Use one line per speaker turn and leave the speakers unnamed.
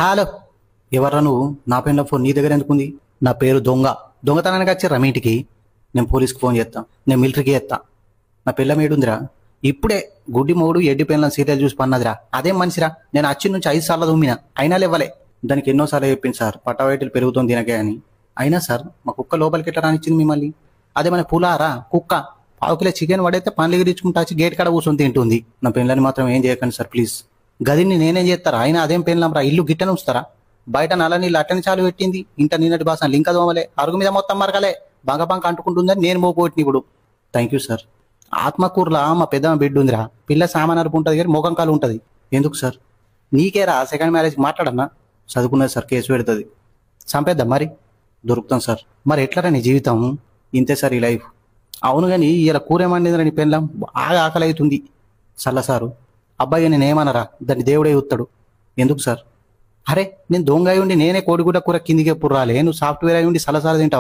Hello, ఎవర్రా నువ్వు? నా పెన్లో ఫోన్ నీ దగ్గర ఎందుకుంది? నా పేరు దొంగ. దొంగతనానికి వచ్చారా మీ ఇంటికి? నేను పోలీస్కి ఫోన్ చేస్తా, నేను మిలిటరీకి చేస్తా. నా పిల్ల మేడుందిరా. ఇప్పుడే గుడ్డి మొగుడు ఎడ్డి పెళ్ళని సీరియల్ చూసి పన్నదిరా. అదేం మనిషిరా? నేను వచ్చి నుంచి 5 సార్లు దుమ్మినా అయినా లేవ్వలే. దానికి ఎన్నోసార్లు చెప్పింది సార్, పట్టవేటులు పెరుగుతుంది తినకే అని. అయినా సార్, మా కుక్క లోపలికి ఎట్లా రానిచ్చింది మిమ్మల్ని? అదే మన పులారా కుక్క. పావుకిలో చికెన్ పడైతే పనులు ఎగిరించుకుంటా వచ్చి గేట్ కాడ కూర్చొని తింటుంది. నా పెళ్ళని మాత్రం ఏం చేయకండి సార్ ప్లీజ్. గదిని నేనేం చేస్తారా? అయినా అదేం పెళ్ళంరా, ఇల్లు గిట్టని ఉంచుతారా? బయట నల్ల నీళ్ళు అట్టని చాలు పెట్టింది. ఇంట నిన్నటి బాస లింక దోమలే, అరుగు మీద మొత్తం మరకలే, బంగ బంక అంటుకుంటుందని నేను మోపోట్టిన ఇప్పుడు. Thank you sir. ఆత్మకూరులా మా పెద్దమ్మ బిడ్డ ఉందిరా. పిల్ల సామాన్ అరుపు ఉంటుంది కానీ ముఖం కాలు ఉంటుంది. ఎందుకు సార్? నీకేరా సెకండ్ మ్యారేజ్ మాట్లాడన్నా? చదువుకున్నది సార్, కేసు పెడుతుంది. చంపేద్దాం మరి? దొరుకుతాం సార్. మరి ఎట్లరా నీ జీవితం? ఇంతే సార్ ఈ లైఫ్. అవును కానీ ఇలా కూరేమనేదిరా నీ పెళ్ళాం? బాగా ఆకలి అవుతుంది. చల్ల సారు. అబ్బాయి నేను ఏమనరా, దాన్ని దేవుడే చూస్తాడు. ఎందుకు సార్? అరే, నేను దొంగ అయి ఉండి నేనే కోడిగుడ్డ కూర కిందికి ఎప్పుడు రాలే, నువ్వు సాఫ్ట్వేర్ అయి ఉండి సలసాల తింటావా?